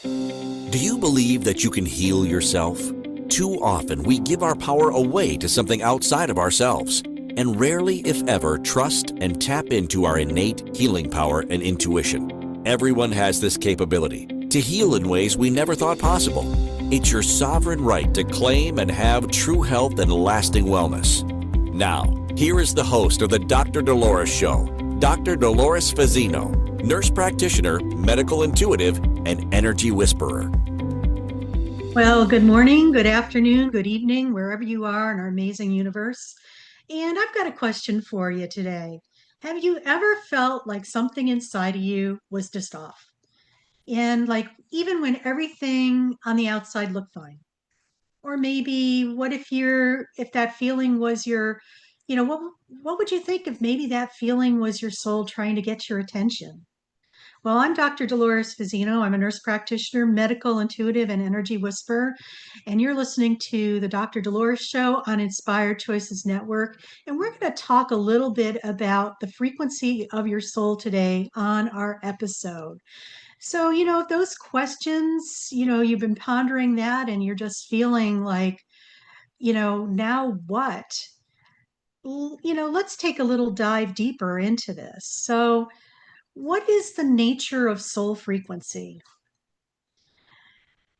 Do you believe that you can heal yourself? Too often we give our power away to something outside of ourselves, and rarely, if ever, trust and tap into our innate healing power and intuition. Everyone has this capability to heal in ways we never thought possible. It's your sovereign right to claim and have true health and lasting wellness. Now, here is the host of the Dr. Dolores Show, Dr. Dolores Fazzino, nurse practitioner, medical intuitive, and energy whisperer. Well, good morning, good afternoon, good evening, wherever you are in our amazing universe. And I've got a question for you today. Have you ever felt like something inside of you was just off? And like even when everything on the outside looked fine? Or maybe what if that feeling was what would you think if maybe that feeling was your soul trying to get your attention? Well, I'm Dr. Dolores Fazzino. I'm a nurse practitioner, medical intuitive, and energy whisperer. And you're listening to the Dr. Dolores Show on Inspired Choices Network. And we're going to talk a little bit about the frequency of your soul today on our episode. So, those questions, you've been pondering that and you're just feeling like, now what? Let's take a little dive deeper into this. So, what is the nature of soul frequency?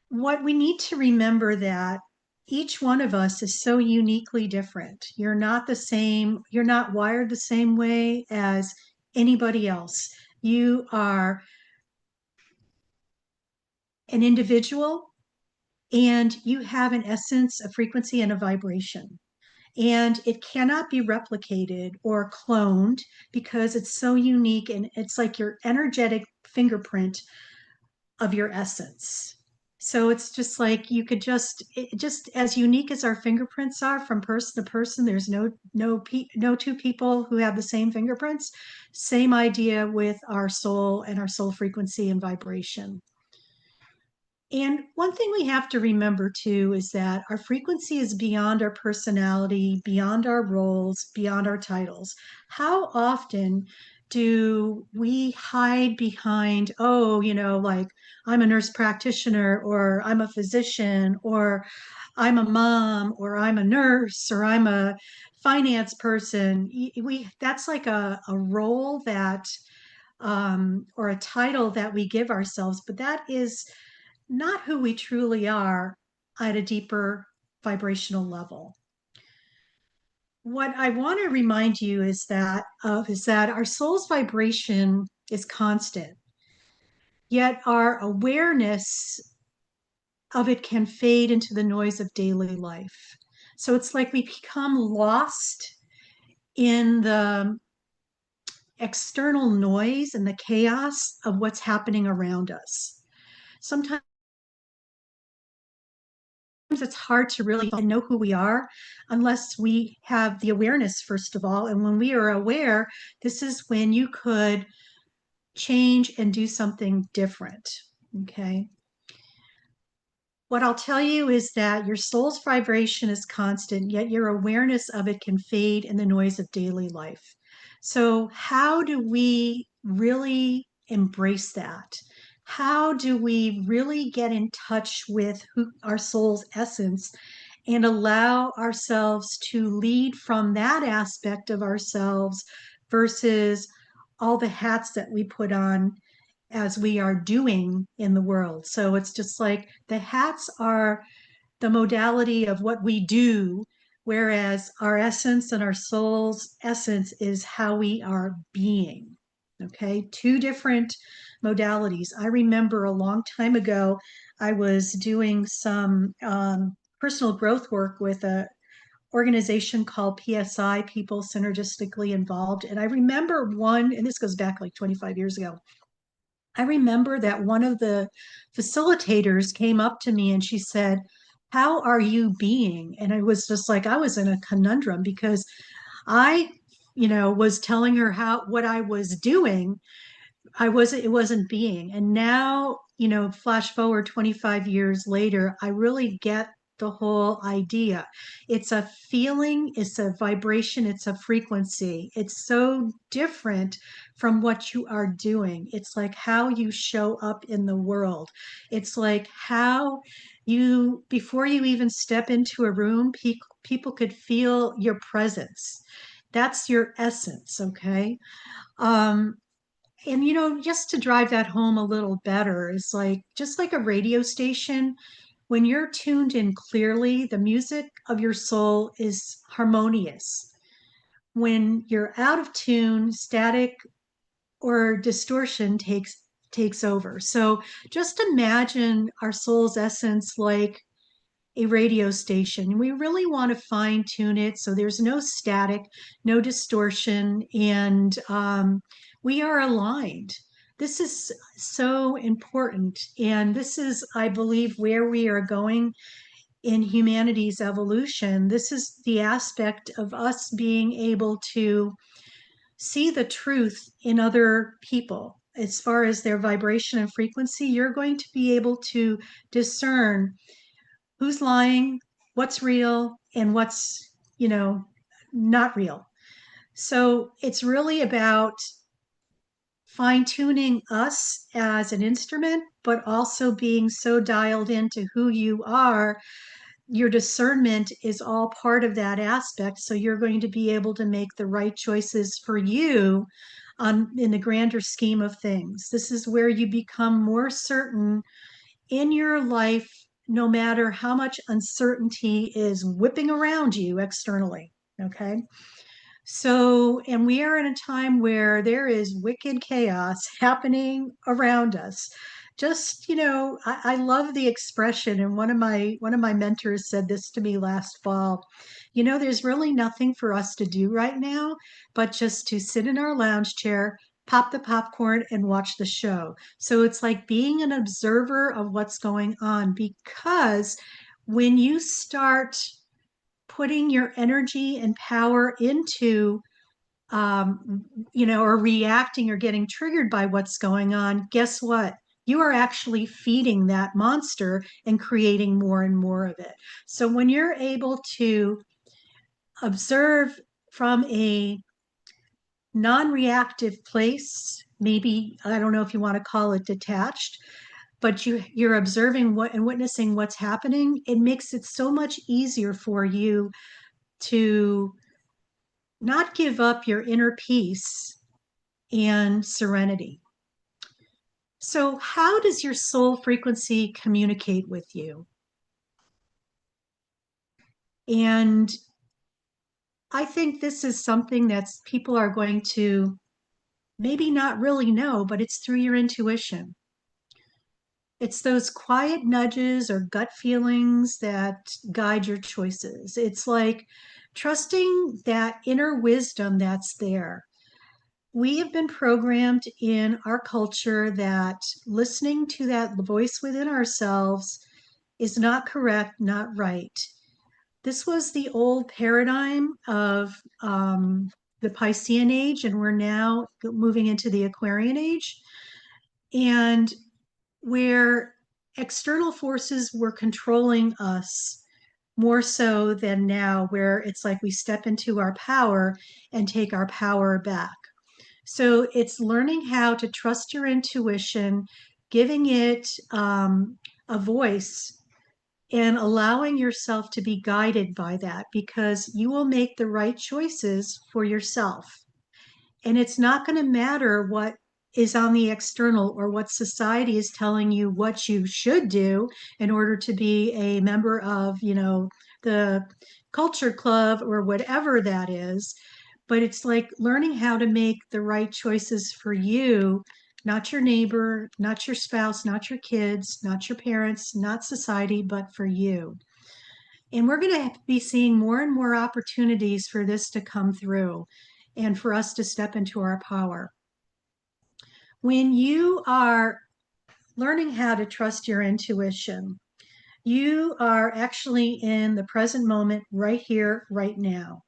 What we need to remember that each one of us is so uniquely different. You're not the same, you're not wired the same way as anybody else. You are an individual and you have an essence, a frequency, and a vibration. And it cannot be replicated or cloned because it's so unique and it's like your energetic fingerprint of your essence. So it's just like you could just as unique as our fingerprints are from person to person. There's no two people who have the same fingerprints. Same idea with our soul and our soul frequency and vibration. And one thing we have to remember too is that our frequency is beyond our personality, beyond our roles, beyond our titles. How often do we hide behind, like I'm a nurse practitioner, or I'm a physician, or I'm a mom, or I'm a nurse, or I'm a finance person? That's like a role that or a title that we give ourselves, but that is not who we truly are at a deeper vibrational level. What I want to remind you is that our soul's vibration is constant, yet our awareness of it can fade into the noise of daily life. So it's like we become lost in the external noise and the chaos of what's happening around us. Sometimes it's hard to really know who we are unless we have the awareness, first of all. And when we are aware, this is when you could change and do something different. Okay. What I'll tell you is that your soul's vibration is constant, yet your awareness of it can fade in the noise of daily life. So, how do we really embrace that? How do we really get in touch with our soul's essence and allow ourselves to lead from that aspect of ourselves versus all the hats that we put on as we are doing in the world? So it's just like the hats are the modality of what we do, whereas our essence and our soul's essence is how we are being. Okay, two different modalities. I remember a long time ago, I was doing some personal growth work with a organization called PSI, People Synergistically Involved. And I remember and this goes back like 25 years ago. I remember that one of the facilitators came up to me and she said, "How are you being?" And I was just like, I was in a conundrum because I, was telling her what I was doing. It wasn't being. And now, flash forward 25 years later, I really get the whole idea. It's a feeling, it's a vibration, it's a frequency. It's so different from what you are doing. It's like how you show up in the world. It's like how you, before you even step into a room, people could feel your presence. That's your essence, okay? Um, and just to drive that home a little better is like just like a radio station, when you're tuned in clearly, the music of your soul is harmonious. When you're out of tune, static or distortion takes over. So just imagine our soul's essence like a radio station. We really want to fine tune it so there's no static, no distortion, and we are aligned. This is so important. And this is, I believe, where we are going in humanity's evolution. This is the aspect of us being able to see the truth in other people. As far as their vibration and frequency, you're going to be able to discern who's lying, what's real, and what's, not real. So it's really about fine tuning us as an instrument, but also being so dialed into who you are. Your discernment is all part of that aspect. So you're going to be able to make the right choices for you in the grander scheme of things. This is where you become more certain in your life, no matter how much uncertainty is whipping around you externally. Okay. So, and we are in a time where there is wicked chaos happening around us. Just, I love the expression, and one of my mentors said this to me last fall. There's really nothing for us to do right now, but just to sit in our lounge chair, pop the popcorn, and watch the show. So it's like being an observer of what's going on, because when you start putting your energy and power into or reacting or getting triggered by what's going on, guess what? You are actually feeding that monster and creating more and more of it. So when you're able to observe from a non-reactive place, maybe, I don't know if you want to call it detached, but you're observing what and witnessing what's happening, it makes it so much easier for you to not give up your inner peace and serenity. So, how does your soul frequency communicate with you? And I think this is something that people are going to maybe not really know, but it's through your intuition. It's those quiet nudges or gut feelings that guide your choices. It's like trusting that inner wisdom that's there. We have been programmed in our culture that listening to that voice within ourselves is not correct, not right. This was the old paradigm of the Piscean age, and we're now moving into the Aquarian age, and where external forces were controlling us more so than now, where it's like we step into our power and take our power back. So it's learning how to trust your intuition, giving it a voice, and allowing yourself to be guided by that, because you will make the right choices for yourself. And it's not going to matter what is on the external or what society is telling you what you should do in order to be a member of, the culture club or whatever that is. But it's like learning how to make the right choices for you, not your neighbor, not your spouse, not your kids, not your parents, not society, but for you. And we're going to be seeing more and more opportunities for this to come through and for us to step into our power. When you are learning how to trust your intuition, you are actually in the present moment, right here, right now,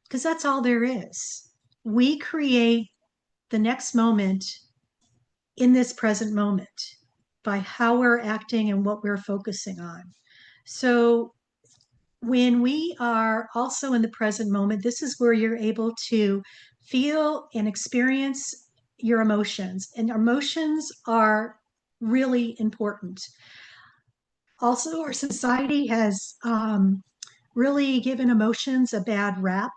because that's all there is. We create the next moment in this present moment by how we're acting and what we're focusing on. So when we are also in the present moment, this is where you're able to feel and experience your emotions. And emotions are really important. Also, our society has really given emotions a bad rap,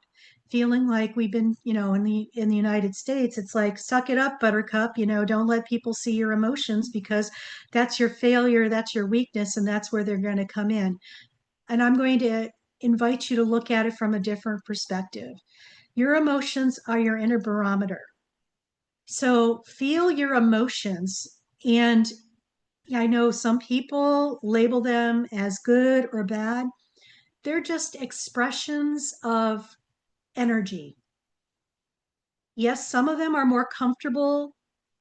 feeling like we've been, in the United States, it's like suck it up, buttercup, don't let people see your emotions because that's your failure, that's your weakness, and that's where they're going to come in. And I'm going to invite you to look at it from a different perspective. Your emotions are your inner barometer. So feel your emotions. And I know some people label them as good or bad. They're just expressions of energy. Yes, some of them are more comfortable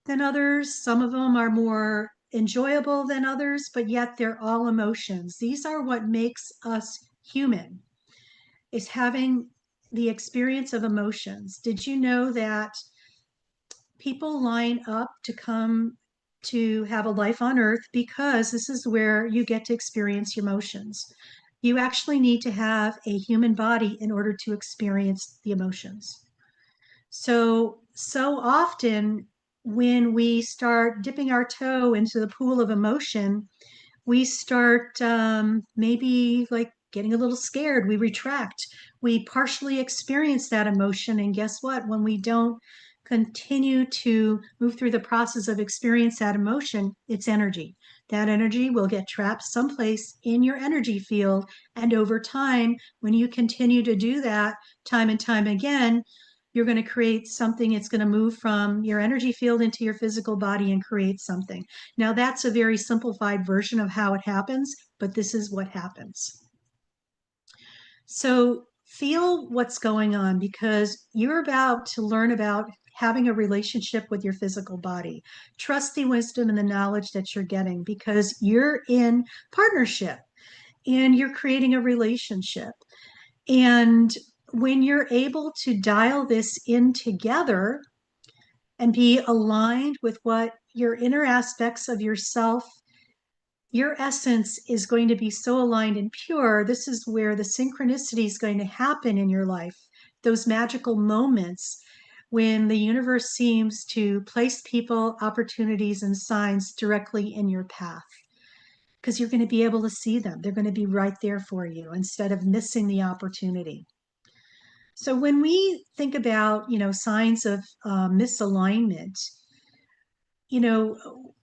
than others, some of them are more enjoyable than others, but yet they're all emotions. These are what makes us human, is having the experience of emotions. Did you know that people line up to come to have a life on earth because this is where you get to experience your emotions? You actually need to have a human body in order to experience the emotions. So often when we start dipping our toe into the pool of emotion, we start maybe like getting a little scared. We retract. We partially experience that emotion. And guess what? When we don't continue to move through the process of experience that emotion, it's energy. That energy will get trapped someplace in your energy field. And over time, when you continue to do that time and time again, you're going to create something. It's going to move from your energy field into your physical body and create something. Now, that's a very simplified version of how it happens, but this is what happens. So feel what's going on because you're about to learn about having a relationship with your physical body. Trust the wisdom and the knowledge that you're getting because you're in partnership and you're creating a relationship. And when you're able to dial this in together and be aligned with what your inner aspects of yourself, your essence is going to be so aligned and pure. This is where the synchronicity is going to happen in your life. Those magical moments when the universe seems to place people, opportunities, and signs directly in your path because you're going to be able to see them. They're going to be right there for you instead of missing the opportunity. So when we think about, signs of misalignment, you know,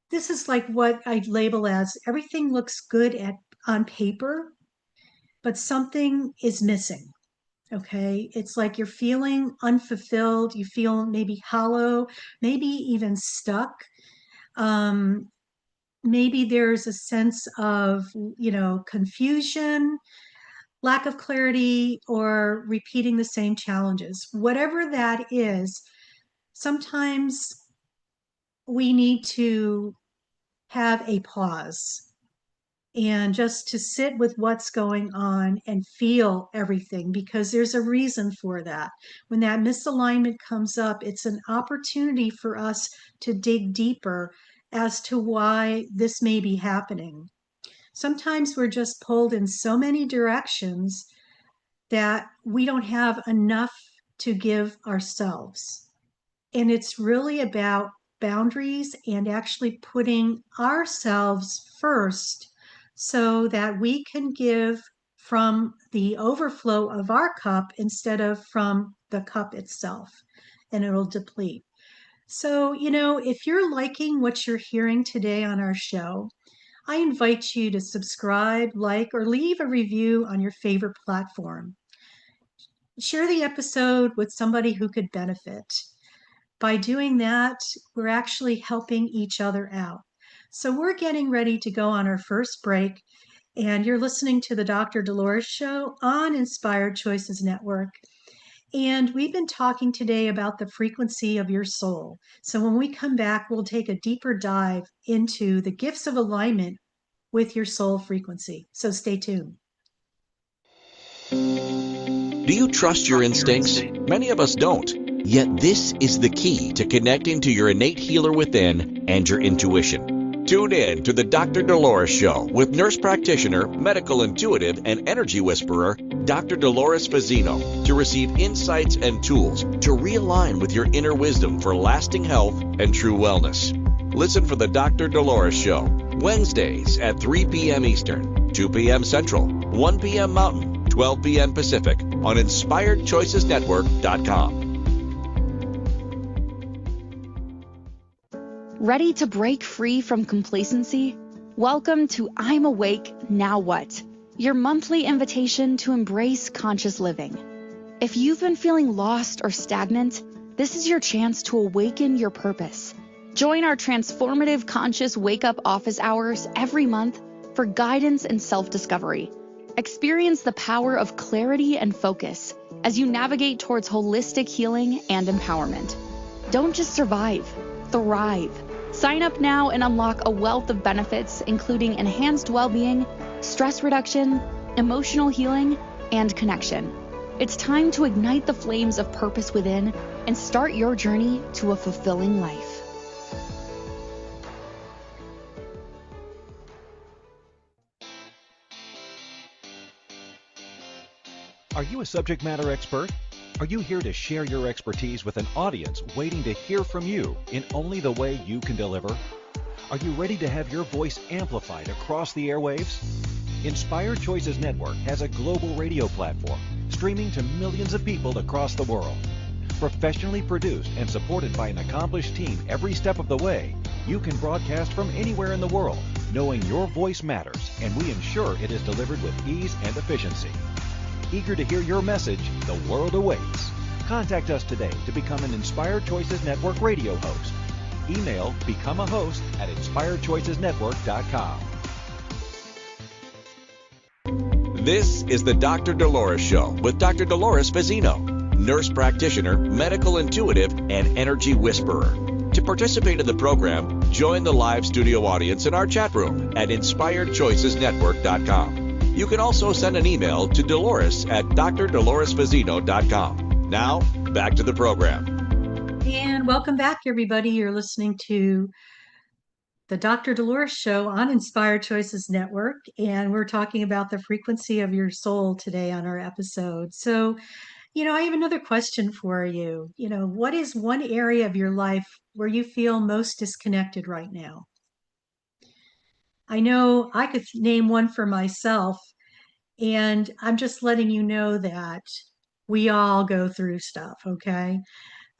this is like what I label as everything looks good on paper, but something is missing. Okay. It's like you're feeling unfulfilled. You feel maybe hollow, maybe even stuck. Um, Maybe there's a sense of, confusion, lack of clarity, or repeating the same challenges. Whatever that is, sometimes we need to have a pause and just to sit with what's going on and feel everything because there's a reason for that. When that misalignment comes up, it's an opportunity for us to dig deeper as to why this may be happening. Sometimes we're just pulled in so many directions that we don't have enough to give ourselves. And it's really about boundaries and actually putting ourselves first so that we can give from the overflow of our cup instead of from the cup itself, and it'll deplete. So, if you're liking what you're hearing today on our show, I invite you to subscribe, like, or leave a review on your favorite platform. Share the episode with somebody who could benefit. By doing that, we're actually helping each other out. So we're getting ready to go on our first break, and you're listening to the Dr. Dolores Show on Inspired Choices Network. And we've been talking today about the frequency of your soul. So when we come back, we'll take a deeper dive into the gifts of alignment with your soul frequency. So stay tuned. Do you trust your instincts? Many of us don't. Yet this is the key to connecting to your innate healer within and your intuition. Tune in to the Dr. Dolores Show with nurse practitioner, medical intuitive, and energy whisperer, Dr. Dolores Fazzino, to receive insights and tools to realign with your inner wisdom for lasting health and true wellness. Listen for the Dr. Dolores Show, Wednesdays at 3 p.m. Eastern, 2 p.m. Central, 1 p.m. Mountain, 12 p.m. Pacific on InspiredChoicesNetwork.com. Ready to break free from complacency? Welcome to I'm Awake, Now What? Your monthly invitation to embrace conscious living. If you've been feeling lost or stagnant, this is your chance to awaken your purpose. Join our transformative conscious wake-up office hours every month for guidance and self-discovery. Experience the power of clarity and focus as you navigate towards holistic healing and empowerment. Don't just survive, thrive. Sign up now and unlock a wealth of benefits, including enhanced well-being, stress reduction, emotional healing, and connection. It's time to ignite the flames of purpose within and start your journey to a fulfilling life. Are you a subject matter expert? Are you here to share your expertise with an audience waiting to hear from you in only the way you can deliver? Are you ready to have your voice amplified across the airwaves? Inspired Choices Network has a global radio platform streaming to millions of people across the world. Professionally produced and supported by an accomplished team every step of the way, you can broadcast from anywhere in the world, knowing your voice matters, and we ensure it is delivered with ease and efficiency. Eager to hear your message, the world awaits. Contact us today to become an Inspired Choices Network radio host. Email become a host at InspiredChoicesNetwork.com. This is the Dr. Dolores Show with Dr. Dolores Fazzino, nurse practitioner, medical intuitive, and energy whisperer. To participate in the program, join the live studio audience in our chat room at InspiredChoicesNetwork.com. You can also send an email to Dolores at drdoloresfazzino.com. Now, back to the program. And welcome back, everybody. You're listening to the Dr. Dolores Show on Inspired Choices Network, and we're talking about the frequency of your soul today on our episode. So, I have another question for you. What is one area of your life where you feel most disconnected right now? I know I could name one for myself, and I'm just letting you know that we all go through stuff, okay?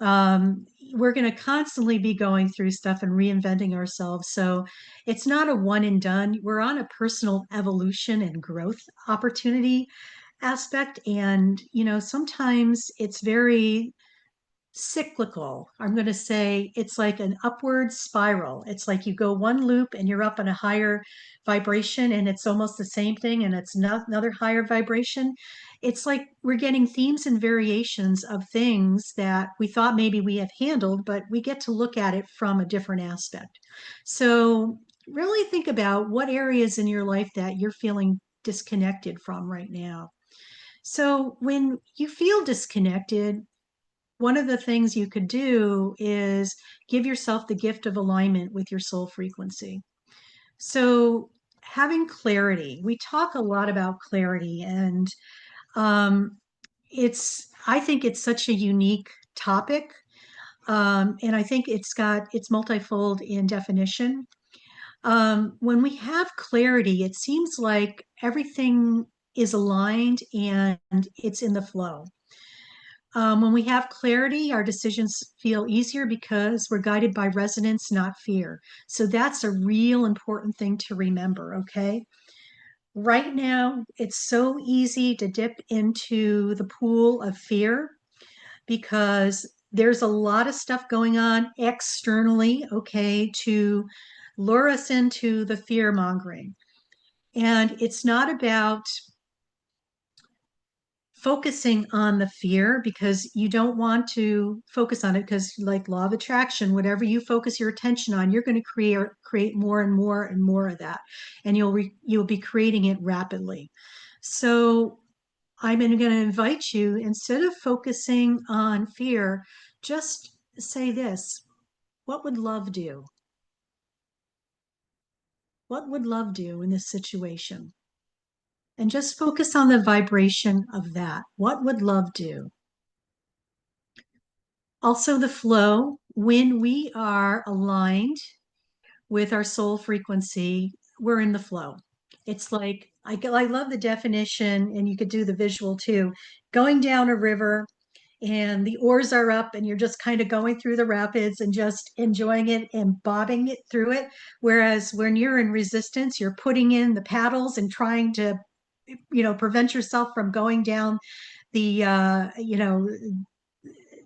We're going to constantly be going through stuff and reinventing ourselves. So it's not a one and done. We're on a personal evolution and growth opportunity aspect. And, sometimes it's very cyclical. I'm going to say it's like an upward spiral. It's like you go one loop and you're up on a higher vibration, and it's almost the same thing, and it's another higher vibration. It's like we're getting themes and variations of things that we thought maybe we have handled, but we get to look at it from a different aspect. So really think about what areas in your life that you're feeling disconnected from right now. So when you feel disconnected, one of the things you could do is give yourself the gift of alignment with your soul frequency. So, having clarity, we talk a lot about clarity, and um, I think it's such a unique topic. And I think it's multifold in definition. When we have clarity, it seems like everything is aligned and it's in the flow. When we have clarity, our decisions feel easier because we're guided by resonance, not fear. So that's a real important thing to remember, okay? Right now, it's so easy to dip into the pool of fear because there's a lot of stuff going on externally, okay, to lure us into the fear mongering. And it's not about focusing on the fear, because you don't want to focus on it, because like law of attraction, whatever you focus your attention on, you're going to create more and more and more of that, and you'll be creating it rapidly. So I'm going to invite you, instead of focusing on fear, just say this: what would love do? What would love do in this situation? And just focus on the vibration of that. What would love do? Also, the flow, when we are aligned with our soul frequency, we're in the flow. It's like, I love the definition, and you could do the visual too. Going down a river and the oars are up, and you're just kind of going through the rapids and just enjoying it and bobbing it through it. Whereas when you're in resistance, you're putting in the paddles and trying to, prevent yourself from going down the,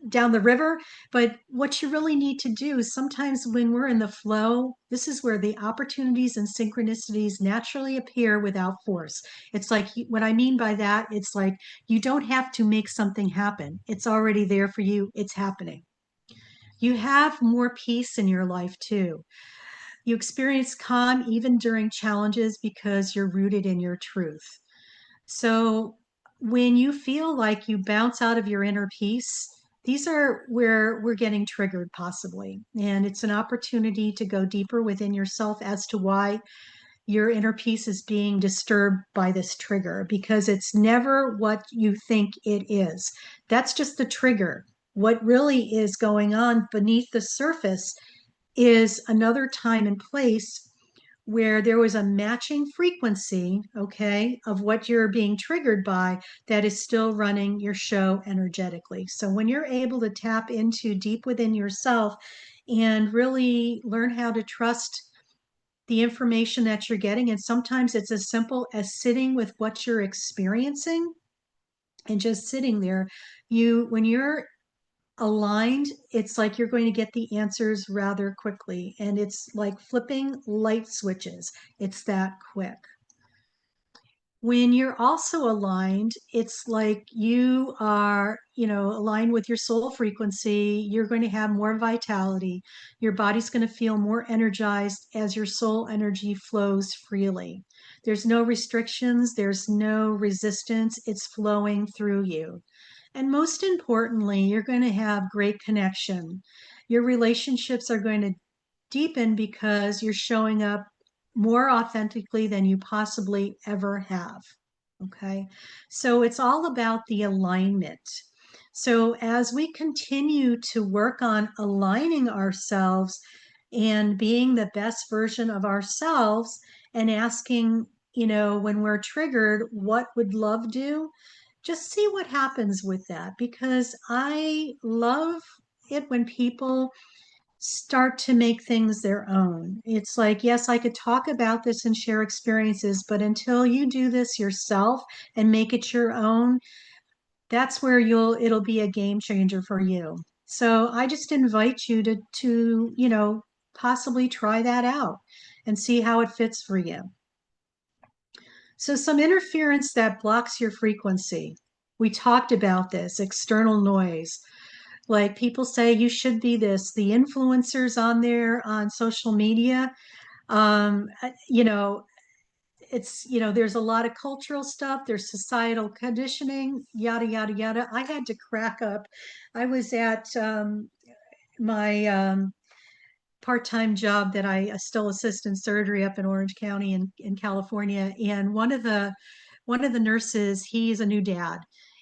down the river. But what you really need to do is sometimes when we're in the flow, this is where the opportunities and synchronicities naturally appear without force. It's like, what I mean by that, it's like you don't have to make something happen. It's already there for you. It's happening. You have more peace in your life too. You experience calm even during challenges because you're rooted in your truth. So when you feel like you bounce out of your inner peace, these are where we're getting triggered, possibly. And it's an opportunity to go deeper within yourself as to why your inner peace is being disturbed by this trigger, because it's never what you think it is. That's just the trigger. What really is going on beneath the surface is another time and place where there was a matching frequency, okay, of what you're being triggered by that is still running your show energetically. So when you're able to tap into deep within yourself and really learn how to trust the information that you're getting, and sometimes it's as simple as sitting with what you're experiencing and just sitting there, when you're aligned, it's like you're going to get the answers rather quickly. And it's like flipping light switches. It's that quick. When you're also aligned, it's like you are, aligned with your soul frequency. You're going to have more vitality. Your body's going to feel more energized as your soul energy flows freely. There's no restrictions, there's no resistance. It's flowing through you. And most importantly, you're going to have great connection. Your relationships are going to deepen because you're showing up more authentically than you possibly ever have. Okay. So it's all about the alignment. So as we continue to work on aligning ourselves and being the best version of ourselves and asking, when we're triggered, what would love do? Just see what happens with that, because I love it when people start to make things their own. It's like, yes, I could talk about this and share experiences, but until you do this yourself and make it your own, that's where it'll be a game changer for you. So I just invite you to possibly try that out and see how it fits for you. So some interference that blocks your frequency. We talked about this, external noise. Like people say, you should be this. The influencers on there on social media, um, uh, you know, there's a lot of cultural stuff. There's societal conditioning, yada, yada, yada. I had to crack up. I was at my part-time job that I still assist in surgery up in Orange County in California. And one of the nurses, he's a new dad,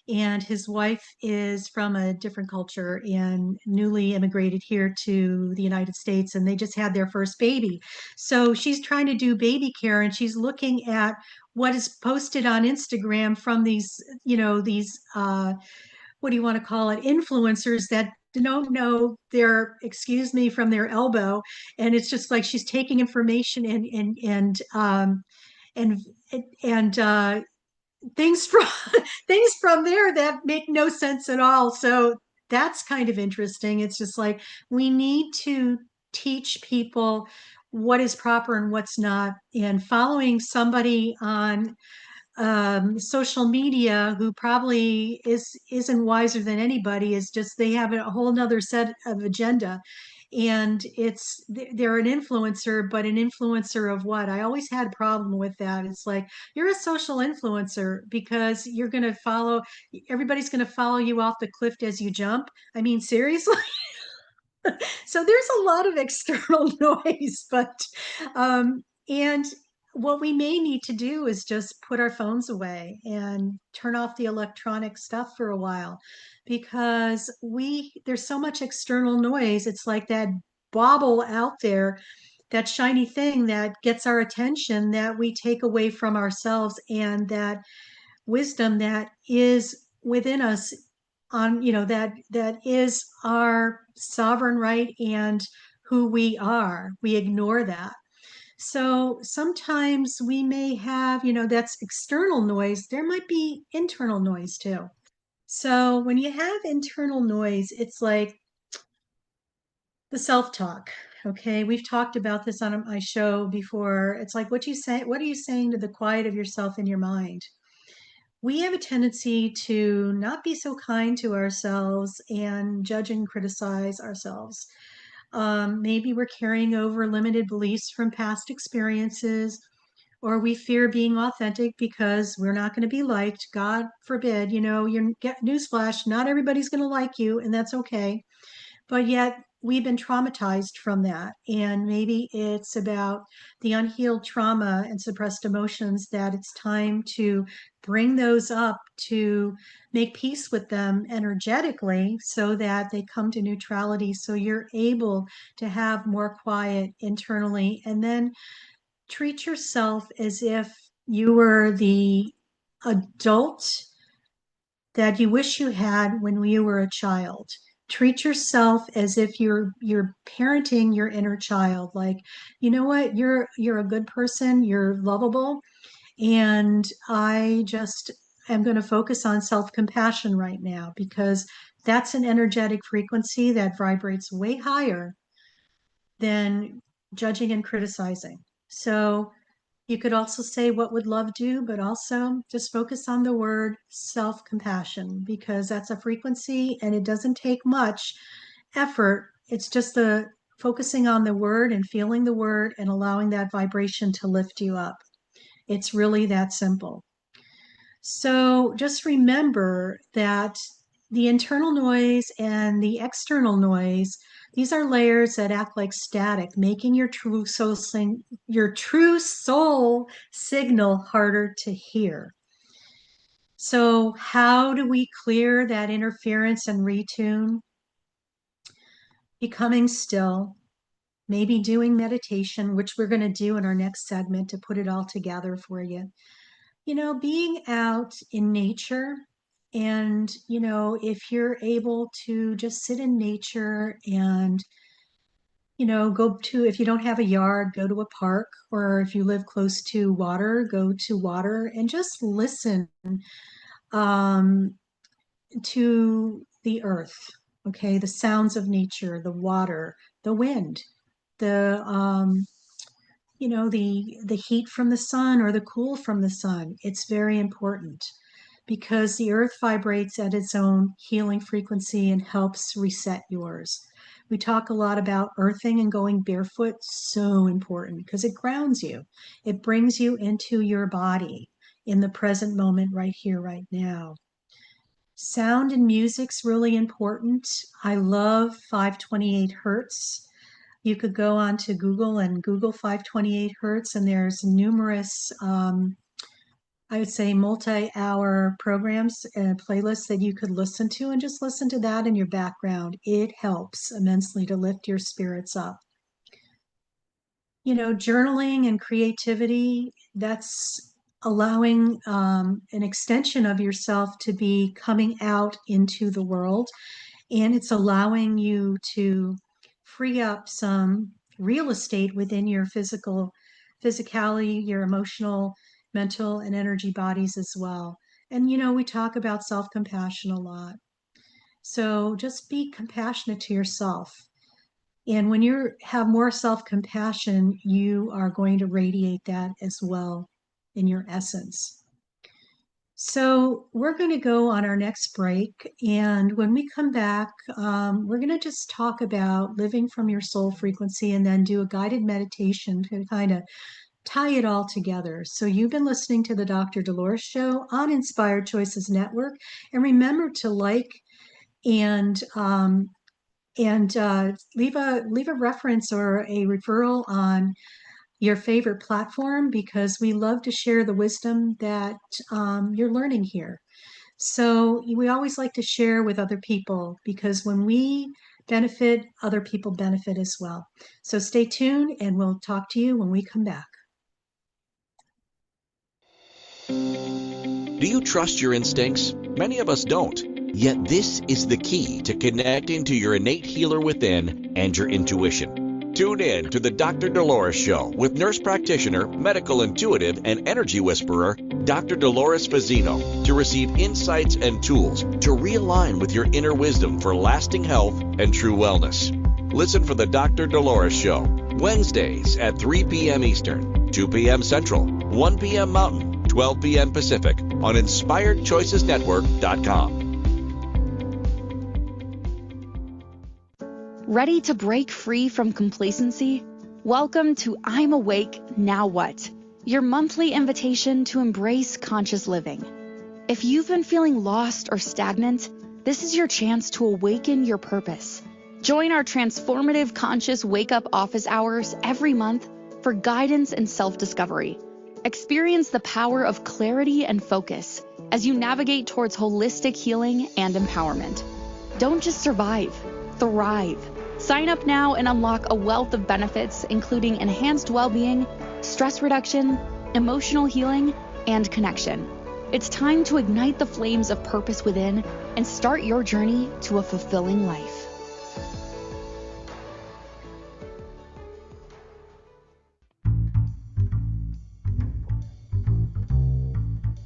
and his wife is from a different culture and newly immigrated here to the United States, and they just had their first baby. So she's trying to do baby care, and she's looking at what is posted on Instagram from these what do you want to call it, influencers that don't know their, excuse me, from their elbow. And it's just like she's taking information and and things from things from there that make no sense at all. So that's kind of interesting. It's just like we need to teach people what is proper and what's not. And following somebody on social media who probably isn't wiser than anybody, is just they have a whole nother set of agenda. And they're an influencer, but an influencer of what? I always had a problem with that. It's like, you're a social influencer because you're going to follow, everybody's going to follow you off the cliff as you jump. I mean, seriously. So there's a lot of external noise, but And what we may need to do is just put our phones away and turn off the electronic stuff for a while, because there's so much external noise. It's like that bauble out there, that shiny thing that gets our attention, that we take away from ourselves, and that wisdom that is within us, that is our sovereign right and who we are. We ignore that. So sometimes we may have, that's external noise. There might be internal noise too. So when you have internal noise, it's like the self-talk. Okay. We've talked about this on my show before. It's like what are you saying to the quiet of yourself in your mind? We have a tendency to not be so kind to ourselves and judge and criticize ourselves. Maybe we're carrying over limited beliefs from past experiences, or we fear being authentic because we're not going to be liked. God forbid, you get newsflash, not everybody's going to like you, and that's okay. But yet we've been traumatized from that. And maybe it's about the unhealed trauma and suppressed emotions, that it's time to bring those up, to make peace with them energetically so that they come to neutrality. So you're able to have more quiet internally, and then treat yourself as if you were the adult that you wish you had when you were a child. Treat yourself as if you're parenting your inner child. Like, you know what, you're a good person, you're lovable, and I just am going to focus on self-compassion right now, because that's an energetic frequency that vibrates way higher than judging and criticizing. So you could also say, what would love do? But also just focus on the word self compassion, because that's a frequency and it doesn't take much effort. It's just the focusing on the word and feeling the word and allowing that vibration to lift you up. It's really that simple. So just remember that the internal noise and the external noise, these are layers that act like static, making your true soul signal harder to hear. So how do we clear that interference and retune? Becoming still, maybe doing meditation, which we're going to do in our next segment to put it all together for you. Being out in nature, and, if you're able to just sit in nature and, if you don't have a yard, go to a park, or if you live close to water, go to water and just listen um, to the earth. Okay. The sounds of nature, the water, the wind, the, the heat from the sun or the cool from the sun. It's very important, because the earth vibrates at its own healing frequency and helps reset yours. We talk a lot about earthing and going barefoot. So important, because it grounds you. It brings you into your body in the present moment, right here, right now. Sound and music's really important. I love 528 hertz. You could go on to Google and Google 528 hertz, and there's numerous, I would say, multi-hour programs and playlists that you could listen to, and just listen to that in your background. It helps immensely to lift your spirits up. Journaling and creativity, that's allowing an extension of yourself to be coming out into the world. And it's allowing you to free up some real estate within your physicality, your emotional, mental, and energy bodies as well. And, we talk about self-compassion a lot. So just be compassionate to yourself. And when you have more self-compassion, you are going to radiate that as well in your essence. So we're going to go on our next break. And when we come back, we're going to just talk about living from your soul frequency, and then do a guided meditation to kind of tie it all together. So you've been listening to the Dr. Dolores Show on Inspired Choices Network. And remember to like and leave a reference or a referral on your favorite platform because we love to share the wisdom that you're learning here. So we always like to share with other people because when we benefit, other people benefit as well. So stay tuned and we'll talk to you when we come back. Do you trust your instincts? Many of us don't. Yet this is the key to connecting to your innate healer within and your intuition. Tune in to the Dr. Dolores Show with nurse practitioner, medical intuitive, and energy whisperer, Dr. Dolores Fazzino, to receive insights and tools to realign with your inner wisdom for lasting health and true wellness. Listen for the Dr. Dolores Show, Wednesdays at 3 p.m. Eastern, 2 p.m. Central, 1 p.m. Mountain, 12 p.m. Pacific on InspiredChoicesNetwork.com. Ready to break free from complacency? Welcome to I'm Awake, Now What? Your monthly invitation to embrace conscious living. If you've been feeling lost or stagnant, this is your chance to awaken your purpose. Join our transformative conscious wake-up office hours every month for guidance and self-discovery. Experience the power of clarity and focus as you navigate towards holistic healing and empowerment. Don't just survive, thrive. Sign up now and unlock a wealth of benefits, including enhanced well-being, stress reduction, emotional healing, and connection. It's time to ignite the flames of purpose within and start your journey to a fulfilling life.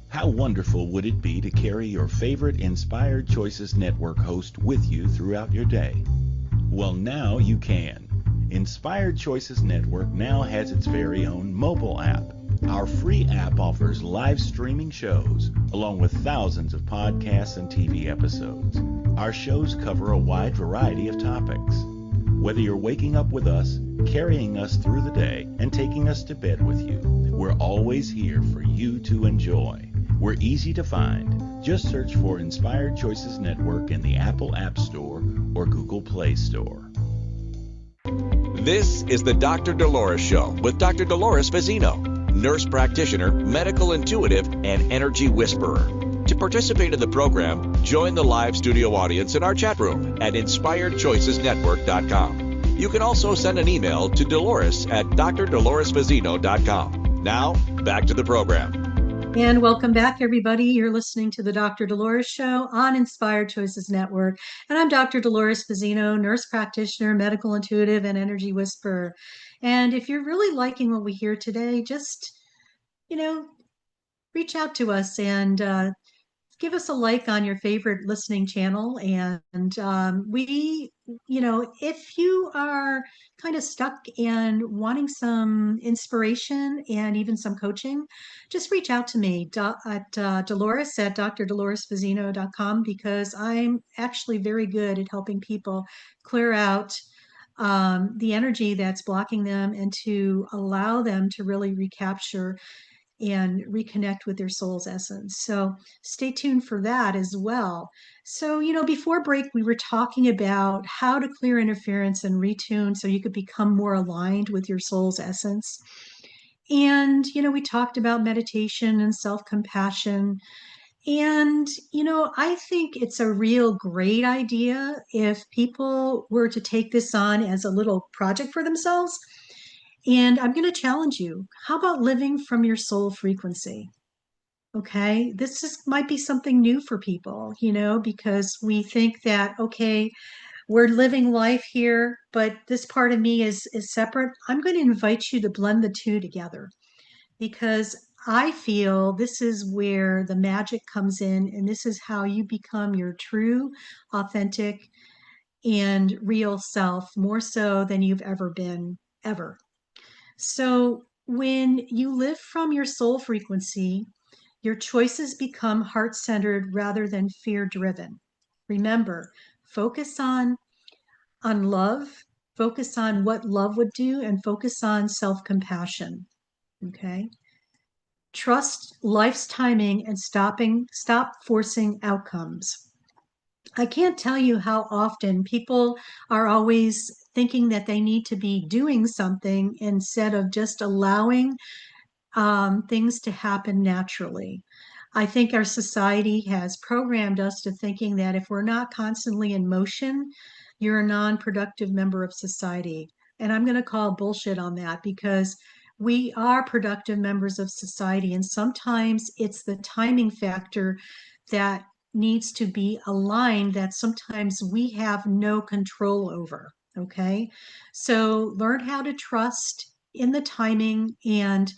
How wonderful would it be to carry your favorite Inspired Choices Network host with you throughout your day? Well, now you can. Inspired Choices Network now has its very own mobile app. Our free app offers live streaming shows, along with thousands of podcasts and TV episodes. Our shows cover a wide variety of topics. Whether you're waking up with us, carrying us through the day, and taking us to bed with you, we're always here for you to enjoy. We're easy to find. Just search for Inspired Choices Network in the Apple App Store or Google Play Store. This is the Dr. Dolores Show with Dr. Dolores Fazzino, nurse practitioner, medical intuitive, and energy whisperer. To participate in the program, join the live studio audience in our chat room at InspiredChoicesNetwork.com. You can also send an email to Dolores at drdoloresfazzino.com. Now, back to the program. And welcome back, everybody. You're listening to the Dr. Dolores Show on Inspired Choices Network. And I'm Dr. Dolores Fazzino, nurse practitioner, medical intuitive, and energy whisperer. And if you're really liking what we hear today, just, reach out to us and give us a like on your favorite listening channel. And if you are kind of stuck and wanting some inspiration and even some coaching, just reach out to me at Dolores at drdoloresfazzino.com, because I'm actually very good at helping people clear out the energy that's blocking them and to allow them to really recapture and reconnect with their soul's essence. So stay tuned for that as well. So, before break, we were talking about how to clear interference and retune so you could become more aligned with your soul's essence. And, we talked about meditation and self-compassion. And, I think it's a real great idea if people were to take this on as a little project for themselves. And I'm going to challenge you. How about living from your soul frequency? Okay, might be something new for people, because we think that, okay, we're living life here, but this part of me is separate. I'm going to invite you to blend the two together, because I feel this is where the magic comes in, and this is how you become your true, authentic, and real self, more so than you've ever been, ever. So when you live from your soul frequency, your choices become heart-centered rather than fear-driven. Remember, focus on love, focus on what love would do, and focus on self-compassion. Okay? Trust life's timing and stop forcing outcomes. I can't tell you how often people are always thinking that they need to be doing something instead of just allowing things to happen naturally. I think our society has programmed us to thinking that if we're not constantly in motion, you're a non-productive member of society. And I'm going to call bullshit on that because we are productive members of society. And sometimes it's the timing factor that needs to be aligned that sometimes we have no control over. Okay. So learn how to trust in the timing and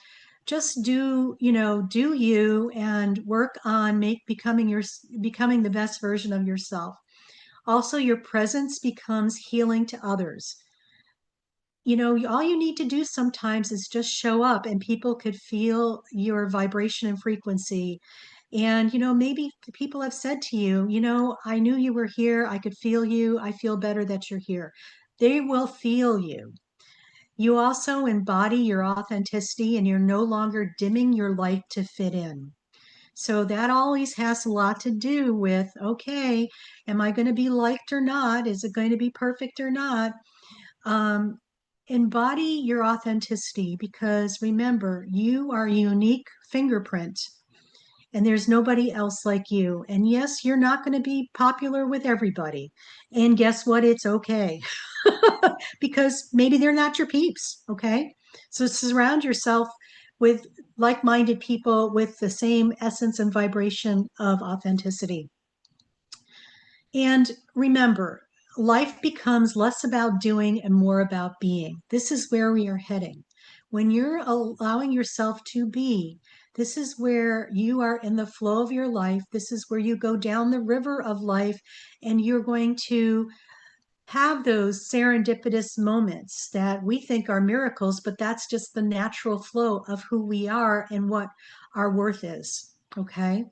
just do you and work on becoming the best version of yourself. Also, your presence becomes healing to others. All you need to do sometimes is just show up and people could feel your vibration and frequency. And maybe people have said to you, I knew you were here, I could feel you, I feel better that you're here. They will feel you. You also embody your authenticity and you're no longer dimming your light to fit in. So that always has a lot to do with, okay, am I going to be liked or not? Is it going to be perfect or not? Um, Embody your authenticity because remember, you are a unique fingerprint and there's nobody else like you. And yes, you're not going to be popular with everybody. And guess what? It's okay because maybe they're not your peeps. Okay. So surround yourself with like minded people with the same essence and vibration of authenticity. And remember, life becomes less about doing and more about being. This is where we are heading. When you're allowing yourself to be, this is where you are in the flow of your life. This is where you go down the river of life and you're going to have those serendipitous moments that we think are miracles, but that's just the natural flow of who we are and what our worth is. Okay.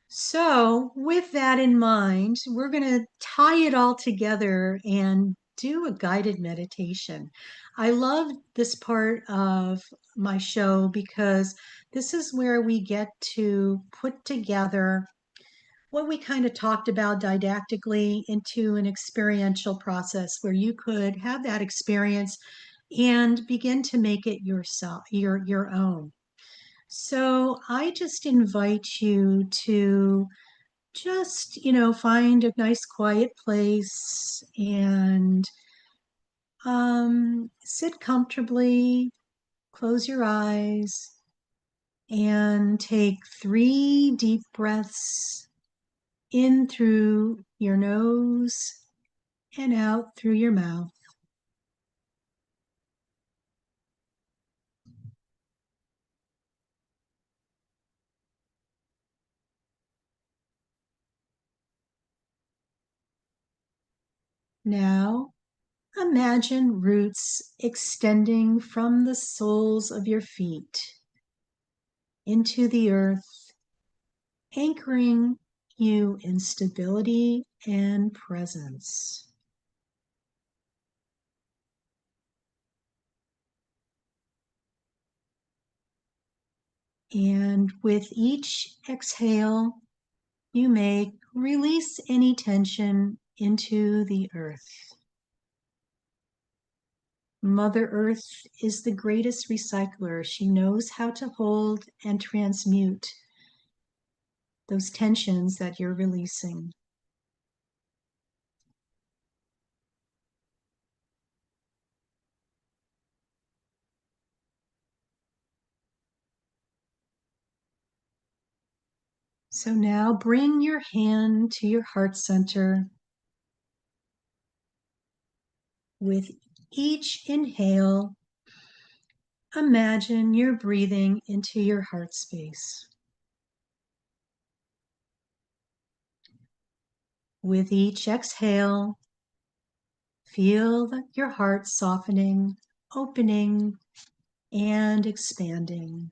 So, with that in mind, we're going to tie it all together and do a guided meditation. I love this part of my show because this is where we get to put together what we kind of talked about didactically into an experiential process where you could have that experience and begin to make it yourself, your own. So I just invite you to just, find a nice quiet place and sit comfortably, close your eyes, and take 3 deep breaths in through your nose and out through your mouth. Now, imagine roots extending from the soles of your feet into the earth, anchoring you in stability and presence. And with each exhale, you may release any tension into the earth. Mother Earth is the greatest recycler. She knows how to hold and transmute those tensions that you're releasing. So now bring your hand to your heart center. With each inhale, imagine you're breathing into your heart space. With each exhale, feel your heart softening, opening, and expanding.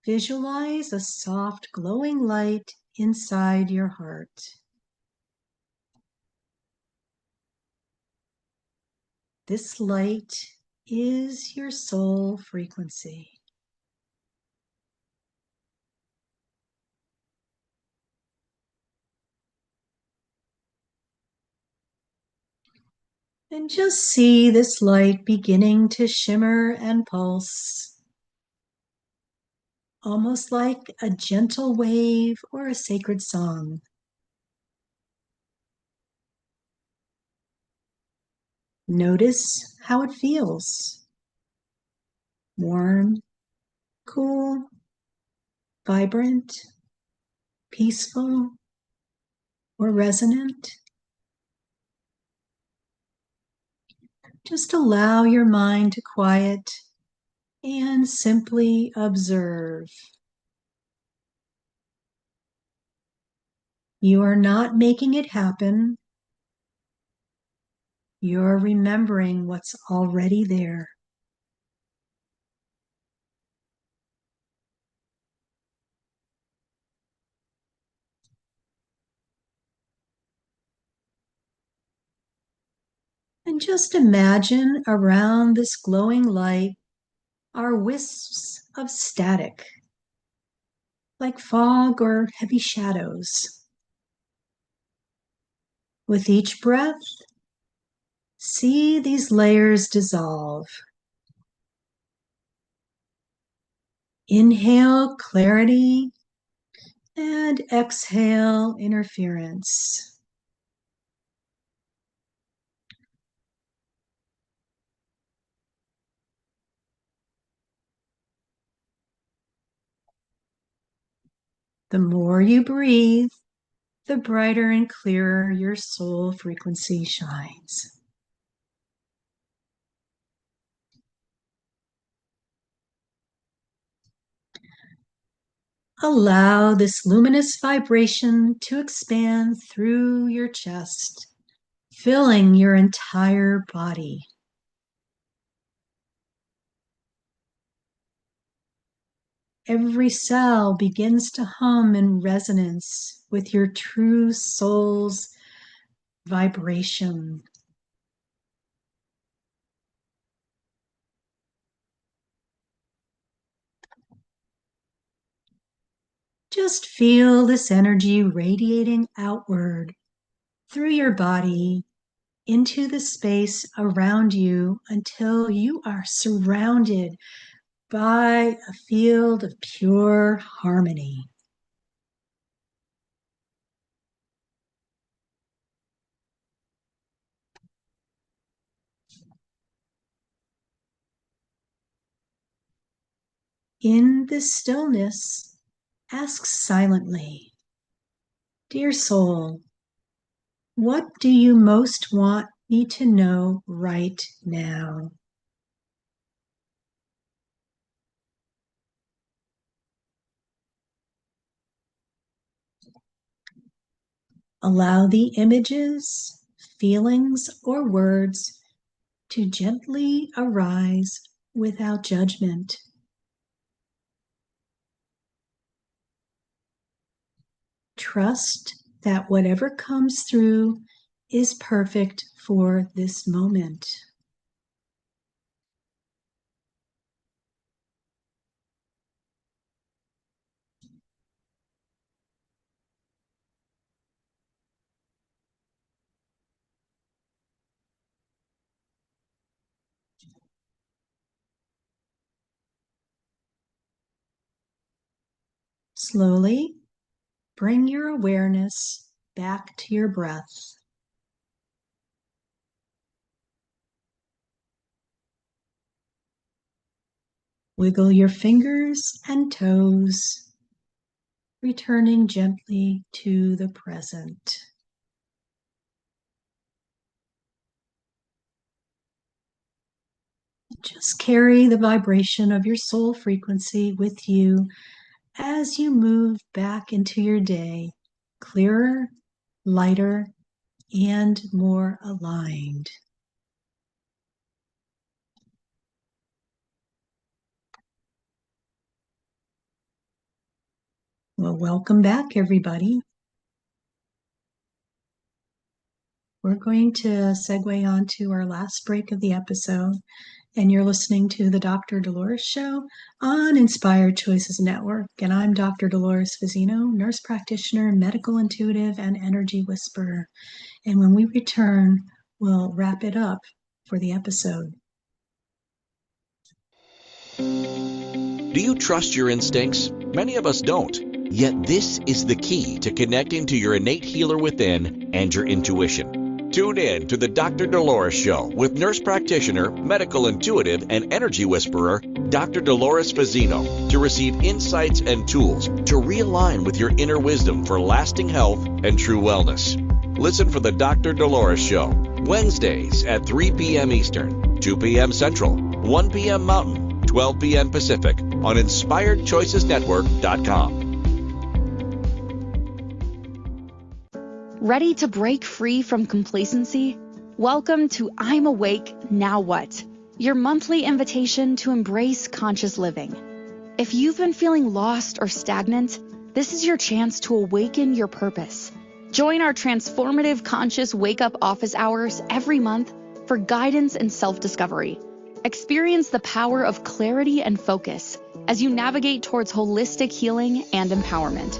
Visualize a soft glowing light inside your heart. This light is your soul frequency. And just see this light beginning to shimmer and pulse, almost like a gentle wave or a sacred song. Notice how it feels. Warm, cool, vibrant, peaceful, or resonant. Just allow your mind to quiet and simply observe. You are not making it happen. You're remembering what's already there. And just imagine around this glowing light are wisps of static, like fog or heavy shadows. With each breath, see these layers dissolve. Inhale clarity and exhale interference. The more you breathe, the brighter and clearer your soul frequency shines. Allow this luminous vibration to expand through your chest, filling your entire body. Every cell begins to hum in resonance with your true soul's vibration. Just feel this energy radiating outward through your body into the space around you until you are surrounded by a field of pure harmony. In this stillness, ask silently, "Dear soul, what do you most want me to know right now?" Allow the images, feelings, or words to gently arise without judgment. Trust that whatever comes through is perfect for this moment. Slowly bring your awareness back to your breath. Wiggle your fingers and toes, returning gently to the present. Just carry the vibration of your soul frequency with you as you move back into your day, clearer, lighter, and more aligned. Well, welcome back, everybody. we're going to segue on to our last break of the episode. And you're listening to the Dr. Dolores Show on Inspired Choices Network. And I'm Dr. Dolores Fazzino, nurse practitioner, medical intuitive, and energy whisperer. And when we return, we'll wrap it up for the episode. Do you trust your instincts? Many of us don't. Yet this is the key to connecting to your innate healer within and your intuition. Tune in to the Dr. Dolores Show with nurse practitioner, medical intuitive, and energy whisperer, Dr. Dolores Fazzino, to receive insights and tools to realign with your inner wisdom for lasting health and true wellness. Listen for the Dr. Dolores Show, Wednesdays at 3 p.m. Eastern, 2 p.m. Central, 1 p.m. Mountain, 12 p.m. Pacific on InspiredChoicesNetwork.com. Ready to break free from complacency? Welcome to I'm Awake, Now What? Your monthly invitation to embrace conscious living. If you've been feeling lost or stagnant, this is your chance to awaken your purpose. Join our transformative conscious wake-up office hours every month for guidance and self-discovery. Experience the power of clarity and focus as you navigate towards holistic healing and empowerment.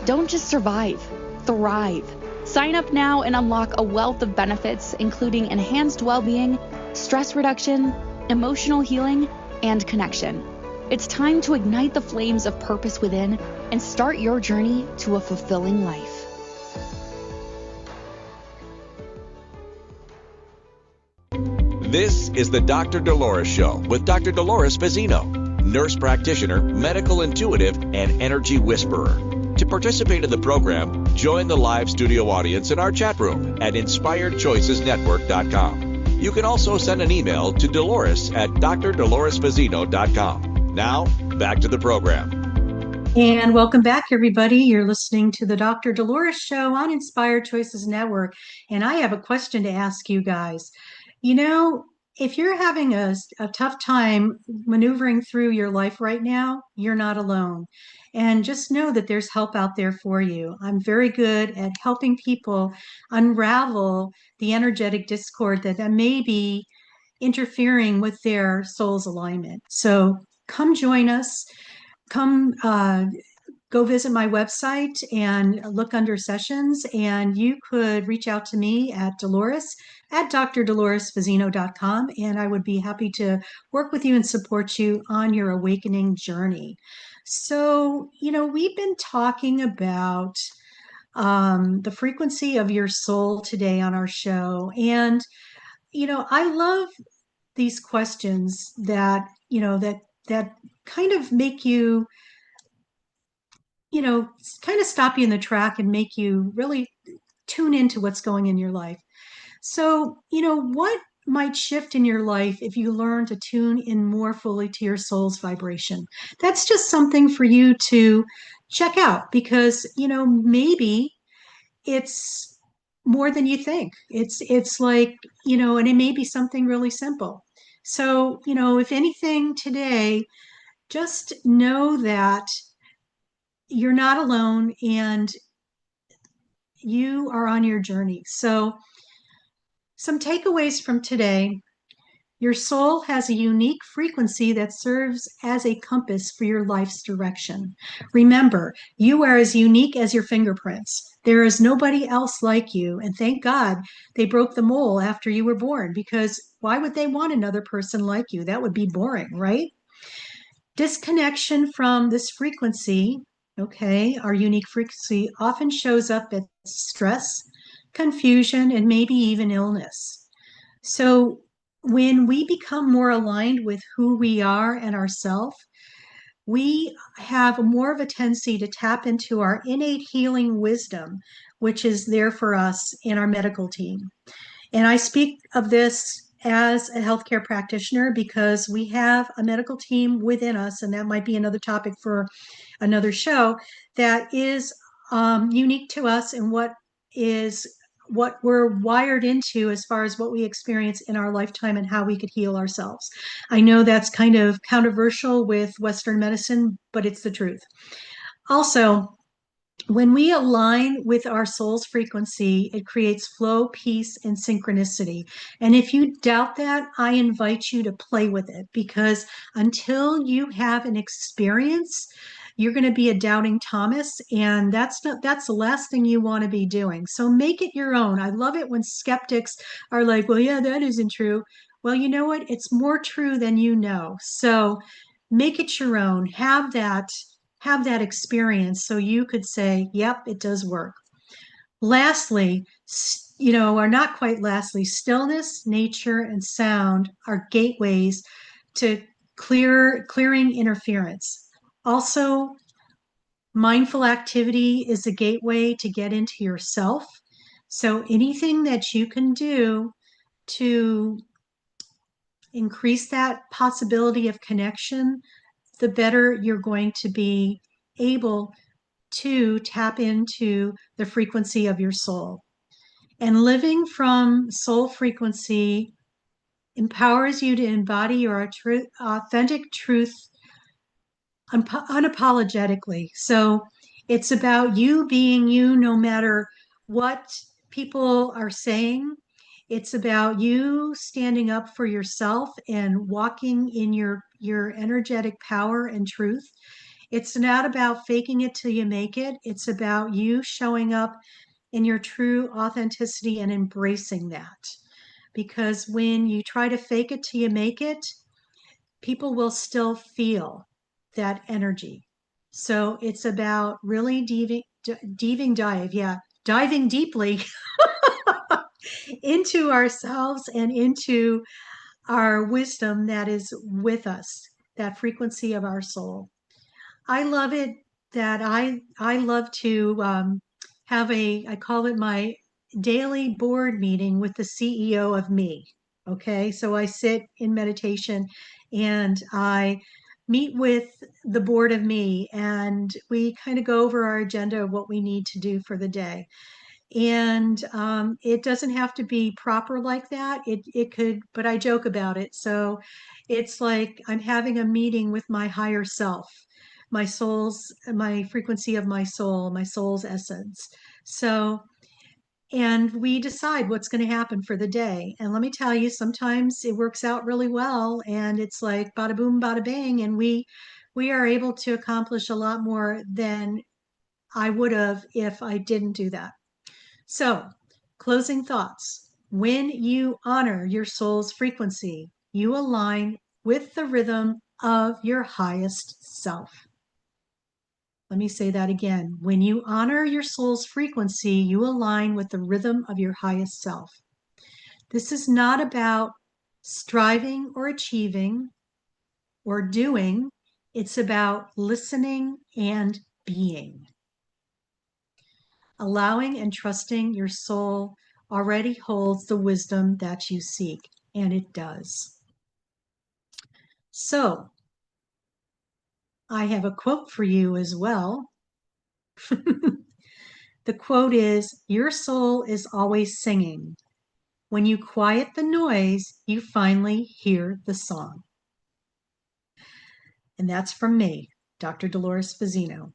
Don't just survive, thrive. Sign up now and unlock a wealth of benefits, including enhanced well-being, stress reduction, emotional healing, and connection. It's time to ignite the flames of purpose within and start your journey to a fulfilling life. This is the Dr. Dolores Show with Dr. Dolores Fazzino, nurse practitioner, medical intuitive, and energy whisperer. To participate in the program, join the live studio audience in our chat room at InspiredChoicesNetwork.com. You can also send an email to Dolores at drdoloresfazzino.com. Now, back to the program. And welcome back, everybody. You're listening to the Dr. Dolores Show on Inspired Choices Network. And I have a question to ask you guys. You know, if you're having a tough time maneuvering through your life right now, you're not alone. And just know that there's help out there for you. I'm very good at helping people unravel the energetic discord that may be interfering with their soul's alignment. So come join us. Come go visit my website and look under sessions, and you could reach out to me at Dolores at drdoloresfazzino.com, and I would be happy to work with you and support you on your awakening journey. So, you know, we've been talking about the frequency of your soul today on our show. And, you know, I love these questions that, you know, that kind of make you, you know, kind of stop you in the track and make you really tune into what's going in your life. So, you know, what might shift in your life if you learn to tune in more fully to your soul's vibration? That's just something for you to check out because, you know, maybe it's more than you think. It's like, you know, and it may be something really simple. So, you know, if anything today, just know that you're not alone and you are on your journey. So, some takeaways from today: your soul has a unique frequency that serves as a compass for your life's direction. Remember, you are as unique as your fingerprints. There is nobody else like you. And thank God they broke the mold after you were born, because why would they want another person like you? That would be boring, right? Disconnection from this frequency, okay, our unique frequency, often shows up as stress, confusion, and maybe even illness. So when we become more aligned with who we are and ourselves, we have more of a tendency to tap into our innate healing wisdom, which is there for us in our medical team. And I speak of this as a healthcare practitioner because we have a medical team within us, and that might be another topic for another show, that is unique to us and what we're wired into as far as what we experience in our lifetime and how we could heal ourselves. I know that's kind of controversial with Western medicine, but it's the truth. Also, When we align with our soul's frequency, it creates flow, peace, and synchronicity. And if you doubt that, I invite you to play with it, because until you have an experience, you're going to be a doubting Thomas, and that's the last thing you want to be doing. So make it your own. I love it when skeptics are like, well, yeah, that isn't true. Well, you know what? It's more true than you know. So make it your own. Have that experience so you could say, yep, it does work. Lastly, or not quite lastly, stillness, nature, and sound are gateways to clearing interference. Also, mindful activity is a gateway to get into yourself. So anything that you can do to increase that possibility of connection, the better you're going to be able to tap into the frequency of your soul. And living from soul frequency empowers you to embody your authentic truth unapologetically. So it's about you being you no matter what people are saying. It's about you standing up for yourself and walking in your energetic power and truth. It's not about faking it till you make it. It's about you showing up in your true authenticity and embracing that. Because when you try to fake it till you make it, people will still feel that energy. So it's about really diving deeply into ourselves and into our wisdom that is with us, that frequency of our soul. I love it that I love to have I call it my daily board meeting with the CEO of me. Okay, so I sit in meditation and I meet with the board of me, and we kind of go over our agenda of what we need to do for the day. And it doesn't have to be proper like that. It could, but I joke about it. So it's like I'm having a meeting with my higher self, my frequency of my soul's essence. So, and we decide what's going to happen for the day. And let me tell you, sometimes it works out really well, and it's like bada boom, bada bang, and we are able to accomplish a lot more than I would have if I didn't do that. So, closing thoughts. When you honor your soul's frequency, you align with the rhythm of your highest self. Let me say that again. When you honor your soul's frequency, you align with the rhythm of your highest self. This is not about striving or achieving or doing. It's about listening and being. Allowing and trusting your soul already holds the wisdom that you seek, and it does. So, I have a quote for you as well. The quote is, "Your soul is always singing. When you quiet the noise, you finally hear the song." And that's from me, Dr. Dolores Fazzino.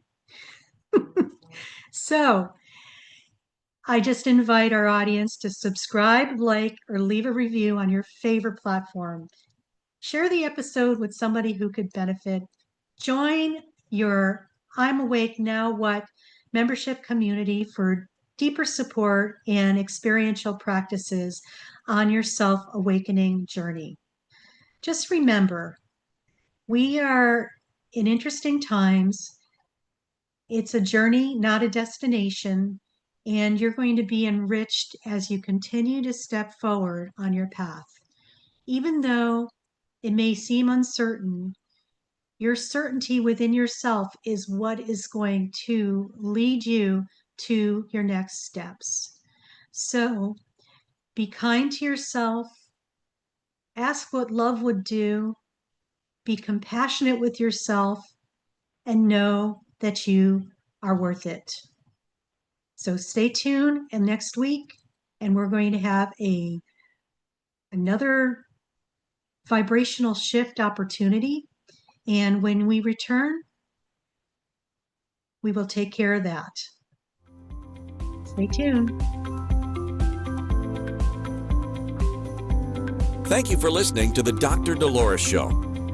So, I just invite our audience to subscribe, like, or leave a review on your favorite platform. Share the episode with somebody who could benefit. Join your I'm Awake Now What membership community for deeper support and experiential practices on your self-awakening journey. Just remember, we are in interesting times. It's a journey, not a destination, and you're going to be enriched as you continue to step forward on your path. Even though it may seem uncertain, your certainty within yourself is what is going to lead you to your next steps. So be kind to yourself, ask what love would do, be compassionate with yourself, and know that you are worth it. So stay tuned and next week, and we're going to have another vibrational shift opportunity. And when we return, we will take care of that. Stay tuned. Thank you for listening to the Dr. Dolores Show.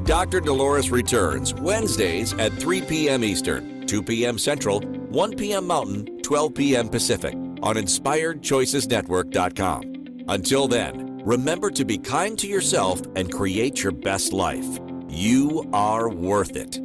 Dr. Dolores returns Wednesdays at 3 p.m. Eastern, 2 p.m. Central, 1 p.m. Mountain, 12 p.m. Pacific on InspiredChoicesNetwork.com. Until then, remember to be kind to yourself and create your best life. You are worth it.